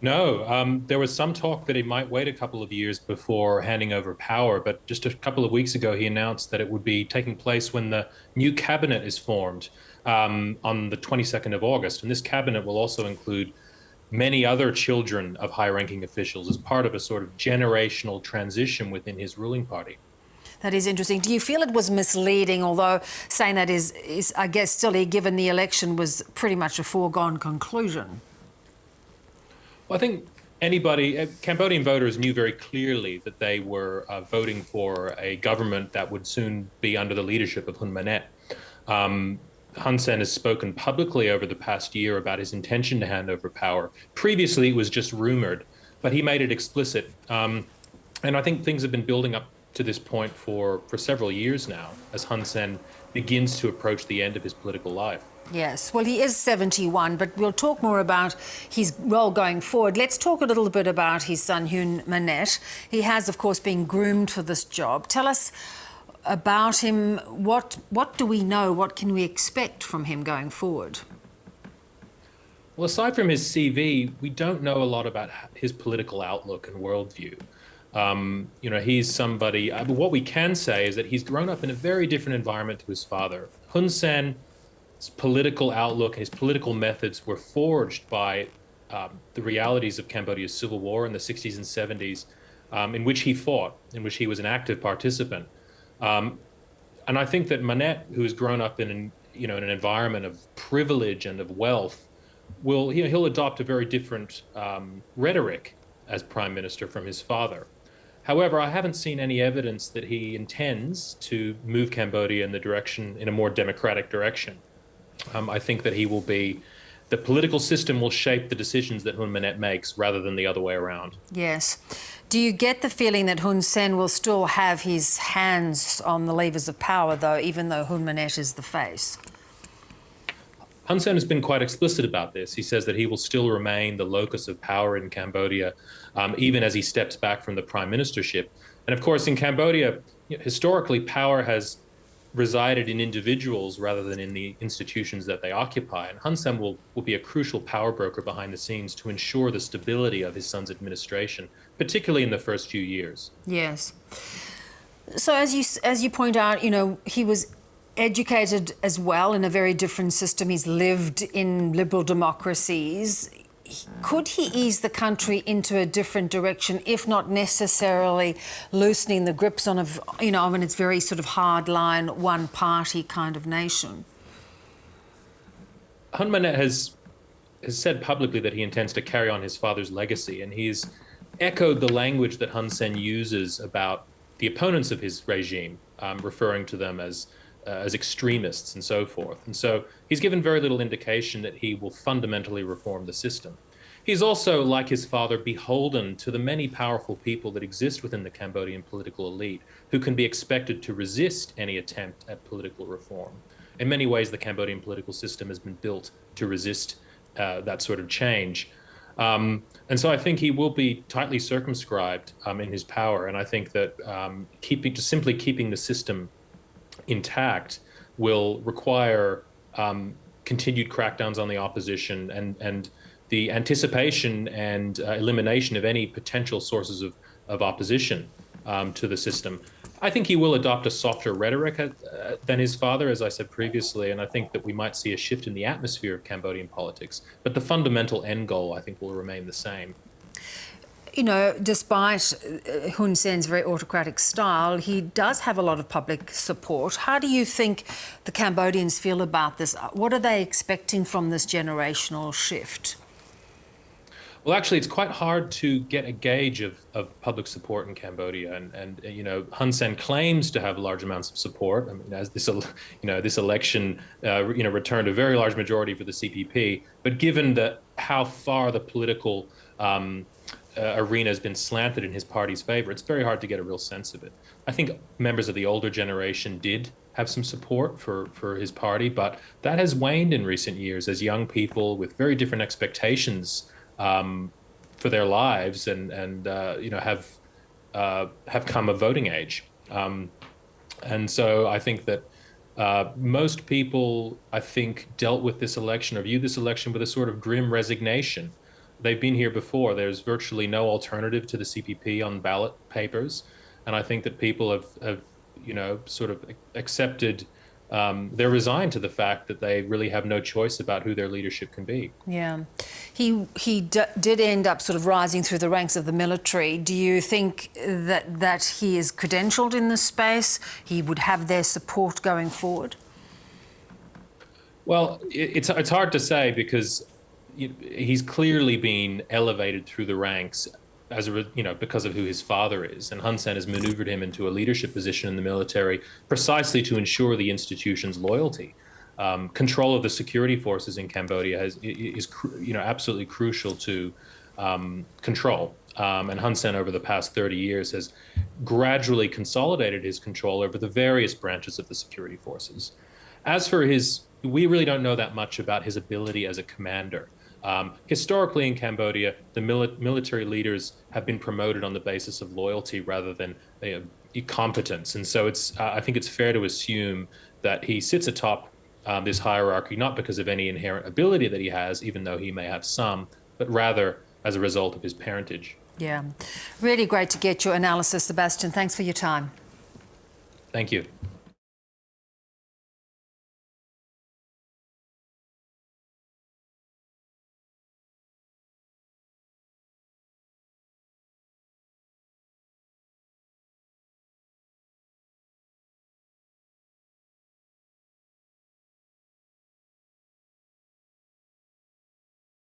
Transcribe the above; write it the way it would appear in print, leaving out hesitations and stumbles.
No, there was some talk that he might wait a couple of years before handing over power, but just a couple of weeks ago, he announced that it would be taking place when the new cabinet is formed on the 22nd of August. And this cabinet will also include many other children of high-ranking officials as part of a sort of generational transition within his ruling party. That is interesting. Do you feel it was misleading, although saying that is I guess, silly, given the election was pretty much a foregone conclusion? Well, I think Cambodian voters knew very clearly that they were voting for a government that would soon be under the leadership of Hun Manet. Hun Sen has spoken publicly over the past year about his intention to hand over power. Previously, it was just rumored, but he made it explicit. And I think things have been building up to this point for several years now, as Hun Sen begins to approach the end of his political life. Yes, well, he is 71, but we'll talk more about his role going forward. Let's talk a little bit about his son, Hun Manet. He has, of course, been groomed for this job. Tell us about him. What do we know? What can we expect from him going forward? Well, aside from his CV, we don't know a lot about his political outlook and worldview. He's somebody, what we can say is that he's grown up in a very different environment to his father. Hun Sen's political outlook, his political methods were forged by the realities of Cambodia's civil war in the 60s and 70s, in which he fought, in which he was an active participant. And I think that Manet, who has grown up in an environment of privilege and of wealth, he'll adopt a very different rhetoric as prime minister from his father. However, I haven't seen any evidence that he intends to move Cambodia in a more democratic direction. I think that the political system will shape the decisions that Hun Manet makes rather than the other way around. Yes. Do you get the feeling that Hun Sen will still have his hands on the levers of power, though, even though Hun Manet is the face? Hun Sen has been quite explicit about this. He says that he will still remain the locus of power in Cambodia, even as he steps back from the prime ministership. And of course, in Cambodia, historically, power has resided in individuals rather than in the institutions that they occupy. And Hun Sen will be a crucial power broker behind the scenes to ensure the stability of his son's administration, particularly in the first few years. Yes. So as you point out, he was educated as well in a very different system. He's lived in liberal democracies. Could he ease the country into a different direction, if not necessarily loosening the grips on its very sort of hard-line, one-party kind of nation? Hun Manet has said publicly that he intends to carry on his father's legacy, and he's echoed the language that Hun Sen uses about the opponents of his regime, referring to them as extremists and so forth. And so he's given very little indication that he will fundamentally reform the system. He's also, like his father, beholden to the many powerful people that exist within the Cambodian political elite who can be expected to resist any attempt at political reform. In many ways, the Cambodian political system has been built to resist that sort of change. And so I think he will be tightly circumscribed in his power. And I think that simply keeping the system intact will require continued crackdowns on the opposition and the anticipation and elimination of any potential sources of opposition to the system. I think he will adopt a softer rhetoric than his father, as I said previously, and I think that we might see a shift in the atmosphere of Cambodian politics. But the fundamental end goal, I think, will remain the same. Despite Hun Sen's very autocratic style, he does have a lot of public support. How do you think the Cambodians feel about this? What are they expecting from this generational shift? Well, actually, it's quite hard to get a gauge of public support in Cambodia, and Hun Sen claims to have large amounts of support. I mean, as this election returned a very large majority for the CPP, but given how far the political arena has been slanted in his party's favor, it's very hard to get a real sense of it. I think members of the older generation did have some support for his party, but that has waned in recent years as young people with very different expectations for their lives and have come of voting age. And so I think that most people, dealt with this election or viewed this election with a sort of grim resignation. They've been here before. There's virtually no alternative to the CPP on ballot papers, and I think that people have sort of accepted. They're resigned to the fact that they really have no choice about who their leadership can be. Yeah. Did end up sort of rising through the ranks of the military. Do you think that he is credentialed in this space? He would have their support going forward? Well, it's hard to say because he's clearly been elevated through the ranks because of who his father is, and Hun Sen has maneuvered him into a leadership position in the military precisely to ensure the institution's loyalty. Control of the security forces in Cambodia is absolutely crucial to control. And Hun Sen, over the past 30 years, has gradually consolidated his control over the various branches of the security forces. As for we really don't know that much about his ability as a commander. Historically in Cambodia, the military leaders have been promoted on the basis of loyalty rather than competence. And so I think it's fair to assume that he sits atop this hierarchy, not because of any inherent ability that he has, even though he may have some, but rather as a result of his parentage. Yeah. Really great to get your analysis, Sebastian. Thanks for your time. Thank you.